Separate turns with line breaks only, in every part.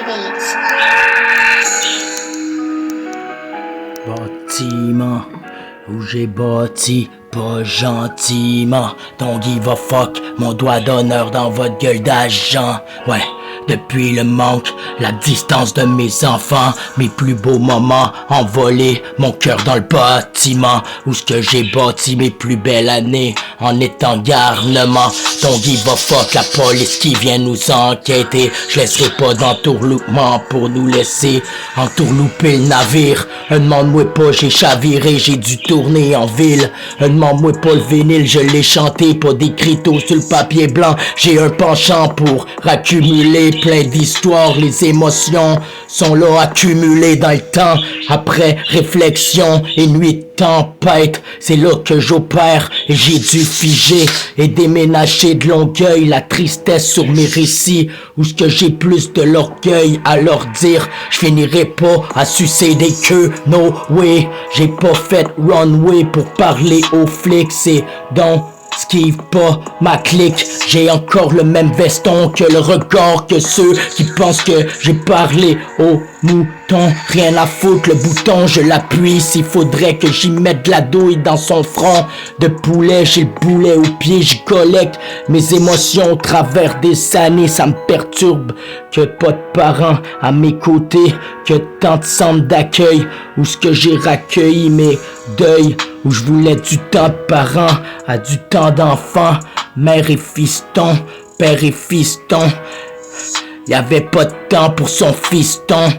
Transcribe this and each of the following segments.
Beats.
Bâtiment où j'ai bâti pas gentiment. Don't give a fuck, mon doigt d'honneur dans votre gueule d'agent. Ouais, depuis le manque, la distance de mes enfants, mes plus beaux moments envolés, mon cœur dans le bâtiment où ce que j'ai bâti mes plus belles années en étant garnement. Don't give a fuck, la police qui vient nous enquêter. Je laisserai pas d'entourloupement pour nous laisser entourlouper le navire. Demande-moi pas, j'ai chaviré, j'ai dû tourner en ville. Demande-moi pas le vinyle, je l'ai chanté, pas des critos sur le papier blanc. J'ai un penchant pour raccumuler plein d'histoires. Les émotions sont là accumulées dans le temps. Après réflexion et nuit de tempête, c'est là que j'opère et j'ai dû figer et déménager de Longueuil. La tristesse sur mes récits, où ce que j'ai plus de l'orgueil à leur dire. Je finirai pas à sucer des queues, no way. J'ai pas fait runway pour parler aux flics, c'est donc esquive pas ma clique. J'ai encore le même veston que le regard que ceux qui pensent que j'ai parlé aux moutons. Rien à foutre, le bouton je l'appuie s'il faudrait que j'y mette de la douille dans son front de poulet. J'ai le boulet au pied, j'y collecte mes émotions au travers des années. Ça me perturbe que pas de parents à mes côtés, que tant de centres d'accueil où ce que j'ai recueilli mes deuils, où je voulais du temps de parents à du temps d'enfants, mère et fiston, père et fiston. Y'avait pas de temps pour son fiston,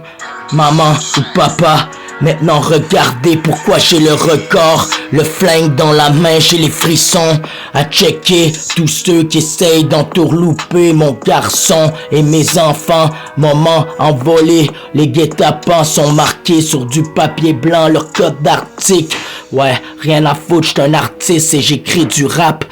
maman ou papa. Maintenant regardez pourquoi j'ai le record, le flingue dans la main, j'ai les frissons. À checker tous ceux qui essayent d'entourlouper mon garçon et mes enfants. Moment envolé, les guet-apens sont marqués sur du papier blanc, leur code d'article. Ouais, rien à foutre, j'suis un artiste et j'écris du rap.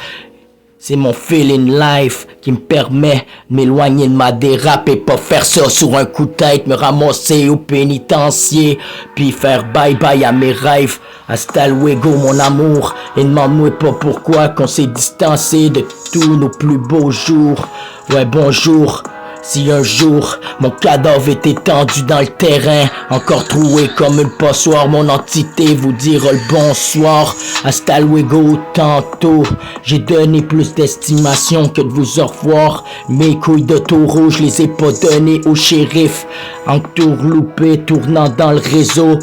C'est mon feeling life qui me permet de m'éloigner de ma dérape et pas faire ça sur un coup de tête, me ramasser au pénitencier, puis faire bye bye à mes rêves. Hasta luego mon amour, et demande-moi pas pourquoi qu'on s'est distancé de tous nos plus beaux jours. Ouais, bonjour. Si un jour mon cadavre est étendu dans le terrain, encore troué comme une passoire, mon entité vous dira le bonsoir. Hasta luego tantôt. J'ai donné plus d'estimation que de vous au revoir. Mes couilles de taureau, je les ai pas données au shérif. Entourloupé, tournant dans le réseau.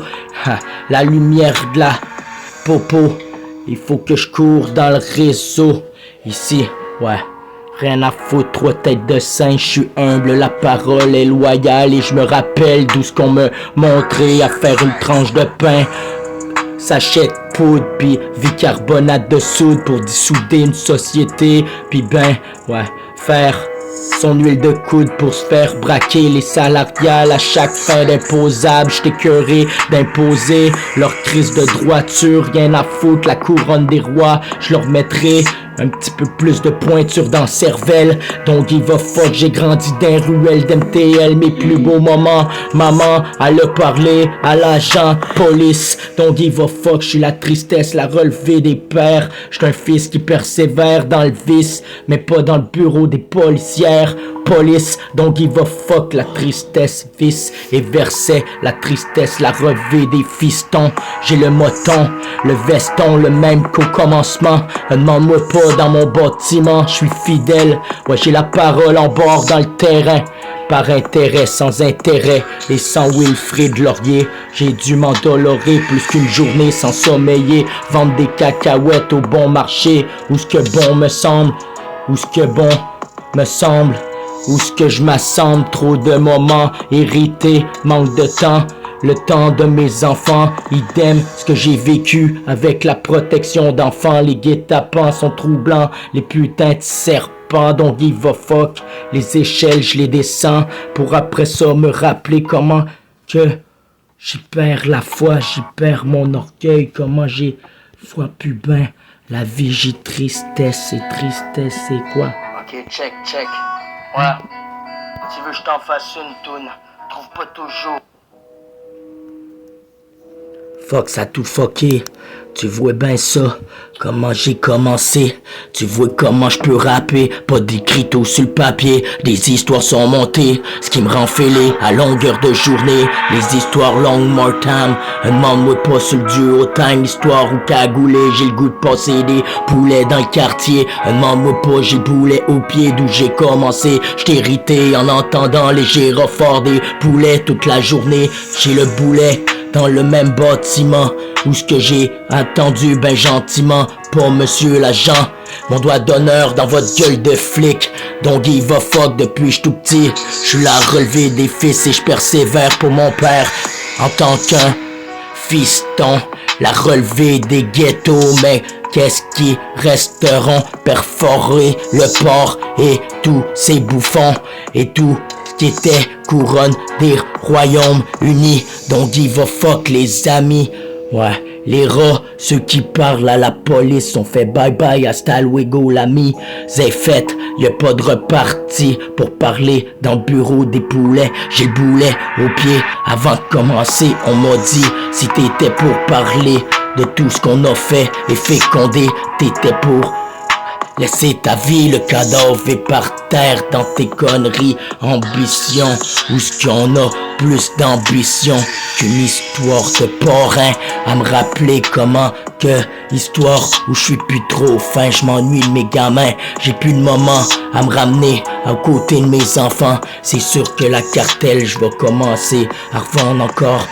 La lumière de la popo. Il faut que je cours dans le réseau. Ici, ouais. Rien à foutre, 3 têtes de singe, je suis humble, la parole est loyale et je me rappelle d'où ce qu'on me montrait à faire une tranche de pain. Sachet de poudre, puis bicarbonate de soude pour dissouder une société, puis ben, ouais, faire son huile de coude pour se faire braquer les salariales à chaque fin d'imposable. J't'ai curé d'imposer leur crise de droiture, rien à foutre, la couronne des rois, je leur mettrai un petit peu plus de pointure dans cervelle. Don't give a fuck, j'ai grandi d'un ruelle d'MTL. Mes plus beaux moments, maman, elle a parlé à l'agent police. Don't give a fuck, j'suis la tristesse, la relevée des pères. J'suis un fils qui persévère dans le vice, mais pas dans le bureau des policières. Police, don't give a fuck, la tristesse vice et verset, la tristesse, la revée des fistons. J'ai le moton, le veston, le même qu'au commencement. Demande-moi pas dans mon bâtiment, je suis fidèle. Ouais, j'ai la parole en bord dans le terrain. Par intérêt, sans intérêt et sans Wilfrid Laurier, j'ai dû m'endolorer plus qu'une journée sans sommeiller. Vendre des cacahuètes au bon marché, où ce que bon me semble, où ce que bon me semble. Où ce que je m'assemble, trop de moments hérités, manque de temps. Le temps de mes enfants, idem, ce que j'ai vécu avec la protection d'enfants. Les guet-apens sont troublants, les putains de serpents, don't give a fuck. Les échelles, je les descends, pour après ça me rappeler comment que j'y perds la foi, j'y perds mon orgueil, comment j'ai foi plus ben. La vie, j'ai tristesse, et tristesse, c'est quoi?
Ok, check. Ouais. Tu veux que je t'en fasse une toune, trouve pas toujours.
Fuck, ça a tout fucké. Tu vois ben ça, comment j'ai commencé. Tu vois comment je peux rapper. Pas d'écriteau sur le papier. Des histoires sont montées, ce qui me rend fêlé à longueur de journée. Les histoires longues, more time. Demande-moi pas sur le duo time. Histoire ou cagoulé, j'ai le goût de passer des poulets dans le quartier. Demande-moi pas, j'ai boulet au pied d'où j'ai commencé. J't'ai irrité en entendant les gyrophares des poulets toute la journée. J'ai le boulet dans le même bâtiment où ce que j'ai attendu ben gentiment, pas monsieur l'agent. Mon doigt d'honneur dans votre gueule de flic. Don't give a fuck depuis j'suis tout petit. J'suis là à relever des fils et j'persévère pour mon père en tant qu'un fiston. La relevée des ghettos, mais qu'est-ce qui resteront? Perforer le port et tous ces bouffons et tout qui était couronne des royaumes unis. Don't give a fuck les amis. Ouais, les rats, ceux qui parlent à la police ont fait bye bye, hasta luego l'ami. C'est fait, y'a pas de reparti pour parler dans le bureau des poulets. J'ai le boulet au pied avant de commencer. On m'a dit si t'étais pour parler de tout ce qu'on a fait et fécondé, t'étais pour laisser ta vie, le cadavre est par terre dans tes conneries. Ambition, où ce qu'on a plus d'ambition qu'une histoire de parrain à me rappeler comment que histoire où je suis plus trop fin. Je m'ennuie de mes gamins, j'ai plus de moment à me ramener à côté de mes enfants. C'est sûr que la cartelle, je vais commencer à revendre encore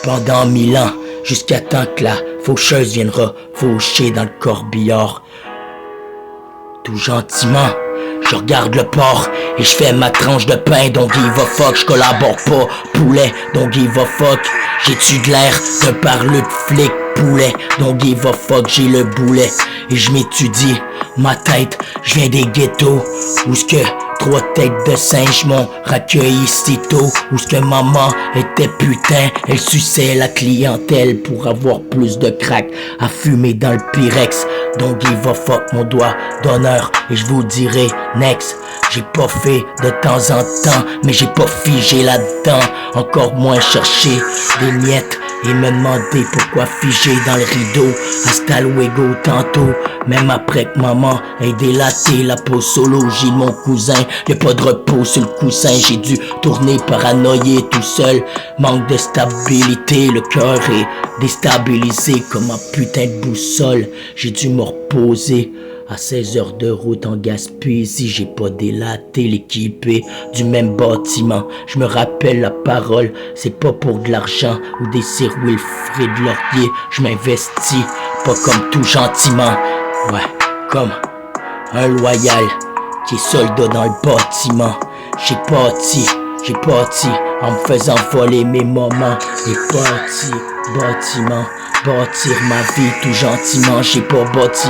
pendant 1000 ans, jusqu'à temps que la faucheuse viendra faucher dans le corbillard. Tout gentiment, je regarde le port et je fais ma tranche de pain. Don't give a fuck, je collabore pas. Poulet, don't give a fuck. J'ai-tu de l'air de parler de flic? Poulet, don't give a fuck, j'ai le boulet. Et je m'étudie, ma tête, je viens des ghettos. Où ce que 3 têtes de singe m'ont raccueilli si tôt. Où ce que maman était putain, elle suçait la clientèle pour avoir plus de crack à fumer dans le Pyrex. Don't give a fuck, mon doigt d'honneur, et je vous dirai next. J'ai pas fait de temps en temps, mais j'ai pas figé là-dedans. Encore moins chercher des miettes et me demander pourquoi figer dans le rideau. Hasta luego tantôt, même après que maman ait délaté la peau solo, j'ai mon cousin. Y'a pas de repos sur le coussin, j'ai dû tourner paranoïé tout seul. Manque de stabilité, le cœur est déstabilisé comme un putain de boussole. J'ai dû me reposer à 16 heures de route en Gaspésie. J'ai pas délaté l'équipé du même bâtiment. Je me rappelle la parole, c'est pas pour de l'argent ou des sir Wilfrid Laurier. Je m'investis, pas comme tout gentiment. Ouais, comme un loyal qui est soldat dans le bâtiment. J'ai parti en me faisant voler mes moments. Et bâtiment, bâtir ma vie tout gentiment. J'ai pas bâti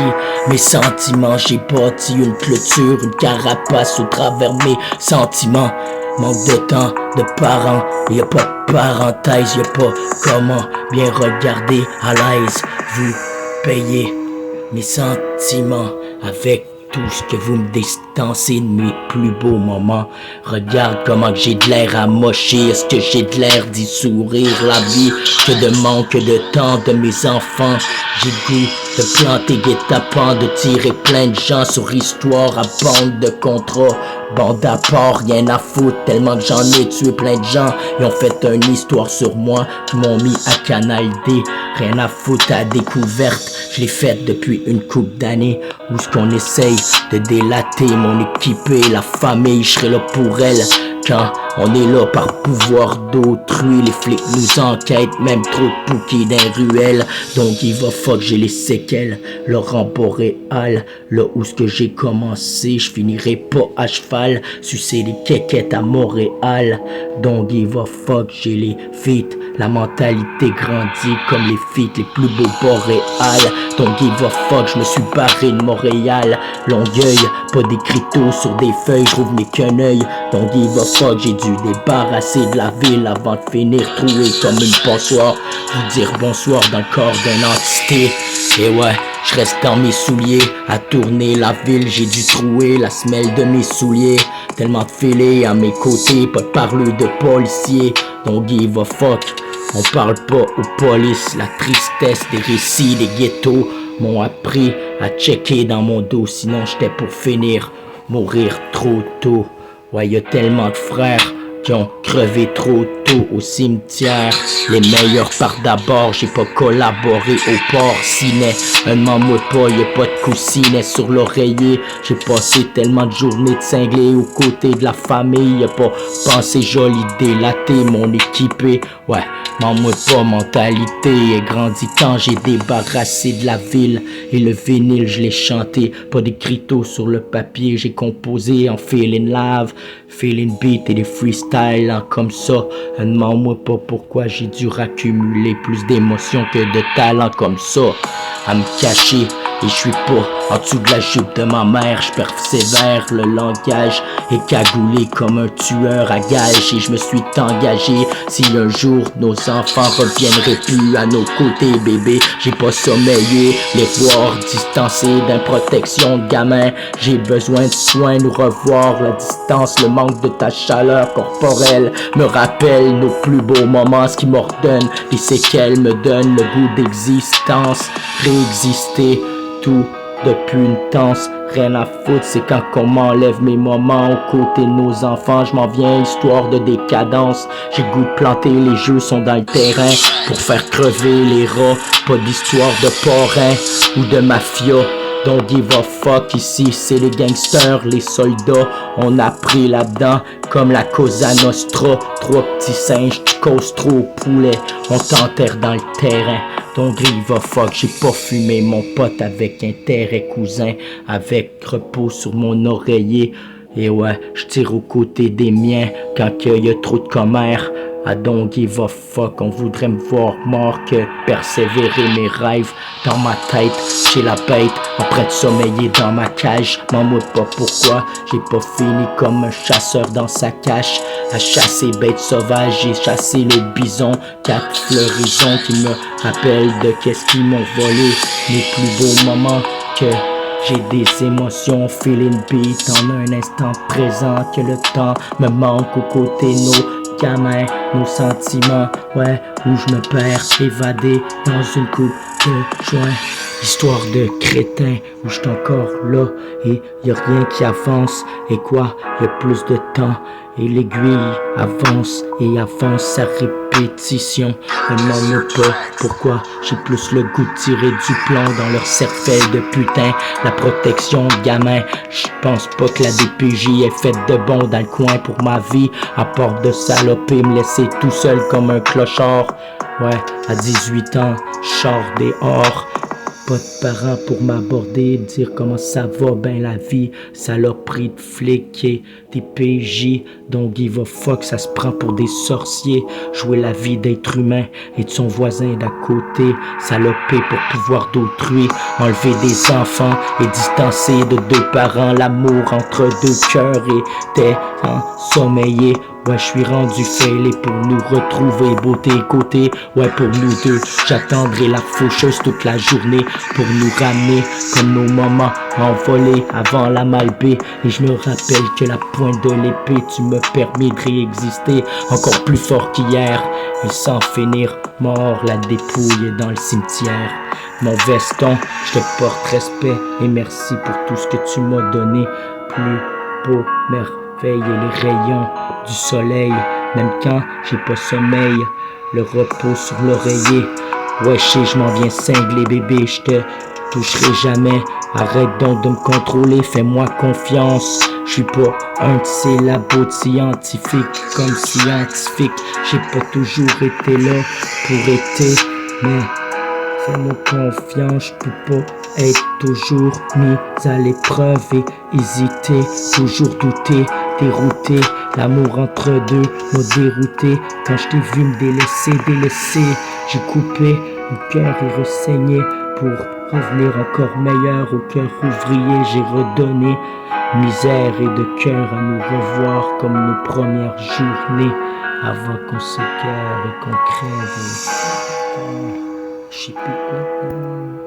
mes sentiments, j'ai bâti une clôture, une carapace au travers mes sentiments. Manque de temps, de parents, y'a pas de parenthèse, y'a pas comment bien regarder à l'aise. Vous payez mes sentiments avec tout ce que vous me distancez de mes plus beaux moments. Regarde comment que j'ai de l'air à mocher. Est-ce que j'ai de l'air d'y sourire la vie? Que de manque de temps de mes enfants. J'ai goût de planter guet-apens, de tirer plein de gens sur histoire à bande de contrats. Bande à part, rien à foutre, tellement que j'en ai tué plein de gens. Ils ont fait une histoire sur moi, qui m'ont mis à Canal D. Rien à foutre à découverte, je l'ai faite depuis une couple d'années. Où ce qu'on essaye de délater mon équipé, la famille, je serai là pour elle. Quand on est là par pouvoir d'autrui, les flics nous enquêtent, même trop de pouki dans les ruelles. Donc il va fuck, j'ai les séquelles, Laurent Boréal. Là où ce que j'ai commencé, je finirai pas à cheval, sucer les quéquettes à Montréal. Donc il va fuck, j'ai les feats, la mentalité grandit comme les feats les plus beaux Boréal. Donc il va fuck, je me suis barré de Montréal. Longueuil, pas d'écriteau sur des feuilles, je rouvre mes qu'un œil. Donc il va fuck, j'ai dû débarrasser de la ville avant de finir troué comme une passoire. Vous dire bonsoir dans le corps d'une entité. Et ouais, je reste dans mes souliers à tourner la ville. J'ai dû trouer la semelle de mes souliers. Tellement de filets à mes côtés, pas de parler de policiers. Donc give a fuck, On parle pas aux polices, la tristesse des récits des ghettos m'ont appris à checker dans mon dos, sinon j'étais pour finir mourir trop tôt. Ouais, y a tellement de frères qui ont crevé trop tôt au cimetière. Les meilleurs partent d'abord, j'ai pas collaboré au porcinet. Un mammouth pas, y'a pas de coussinet sur l'oreiller. J'ai passé tellement de journées de cinglé aux côtés de la famille. Y'a pas pensé joli délaté, mon équipé. Ouais, mammouth pas mentalité. Ai grandi quand j'ai débarrassé de la ville. Et le vinyle je l'ai chanté, pas d'écriteaux sur le papier. J'ai composé en feeling live, feeling beat et des freestyles comme ça. Demande-moi pas pourquoi j'ai dû raccumuler plus d'émotions que de talent comme ça. À me cacher et je suis pas en dessous de la jupe de ma mère. Je persévère, le langage est cagoulé comme un tueur à gages. Et je me suis engagé, si un jour nos enfants reviendraient plus à nos côtés, bébé, j'ai pas sommeillé, les voir distancés d'une protection de gamin. J'ai besoin de soins, nous revoir, la distance, le manque de ta chaleur corporelle me rappelle nos plus beaux moments. Ce qui m'ordonne, les séquelles me donnent le goût d'existence. Réexister, tout depuis une tense, rien à foutre, c'est quand on m'enlève mes moments aux côtés de nos enfants. Je m'en viens, histoire de décadence. J'ai le goût de planter, les jeux sont dans le terrain pour faire crever les rats. Pas d'histoire de parrain ou de mafia. Don't give a fuck, ici c'est les gangsters, les soldats. On a pris là-dedans comme la Cosa Nostra. Trois petits singes, tu causes trop au poulet. On t'enterre dans le terrain. Don't give a fuck, j'ai pas fumé mon pote avec intérêt cousin. Avec repos sur mon oreiller. Et ouais, je tire aux côtés des miens quand il y a trop de commères. I don't give a fuck, on voudrait me voir mort que persévérer mes rêves dans ma tête. J'ai la bête en train de sommeiller dans ma cage. M'en moque pas pourquoi j'ai pas fini comme un chasseur dans sa cache. À chasser bêtes sauvages, j'ai chassé les bisons. 4 floraisons qui me rappellent de qu'est-ce qu'ils m'ont volé. Les plus beaux moments que j'ai des émotions, feeling beat en un instant présent. Que le temps me manque aux côtés de nos gamins, nos sentiments, ouais, où je me perds, évadé dans une coupe de joint. Histoire de crétin, où j'suis encore là, et y'a rien qui avance, et quoi, y'a plus de temps, et l'aiguille avance, et avance sa répétition. Demande-moi pas pourquoi j'ai plus le goût de tirer du plomb dans leur cervelle de putain. La protection de gamin, j'pense pas que la DPJ est faite de bon dans le coin pour ma vie, à part de saloper, me laisser tout seul comme un clochard. Ouais, à 18 ans, j'sors dehors. Pas de parents pour m'aborder, me dire comment ça va, ben la vie, saloperie de flics et des PJ, don't give a fuck, ça se prend pour des sorciers, jouer la vie d'être humain et de son voisin d'à côté, saloper pour pouvoir d'autrui, enlever des enfants et distancer de 2 parents, l'amour entre 2 cœurs était ensommeillé. Ouais, je suis rendu fêlé pour nous retrouver, beauté côté, ouais pour nous deux. J'attendrai la faucheuse toute la journée pour nous ramener comme nos moments envolés avant la malbaie. Et je me rappelle que la pointe de l'épée, tu m'as permis de réexister encore plus fort qu'hier. Et sans finir mort, la dépouille est dans le cimetière. Mon veston, je te porte respect et merci pour tout ce que tu m'as donné. Plus beau, merveille et les rayons du soleil, même quand j'ai pas sommeil, le repos sur l'oreiller. Ouais, je m'en viens cingler bébé, je te toucherai jamais. Arrête donc de me contrôler, fais-moi confiance. Je suis pas un de ces labos de scientifiques comme scientifique. J'ai pas toujours été là pour être, mais fais-moi confiance, je peux pas être toujours mis à l'épreuve et hésiter, toujours douter, dérouté. L'amour entre deux m'a dérouté. Quand je t'ai vu me délaisser, j'ai coupé, mon cœur est ressaigné pour revenir encore meilleur au cœur ouvrier. J'ai redonné misère et de cœur à nous revoir comme nos premières journées avant qu'on se guerre et qu'on crève. Je sais plus quoi.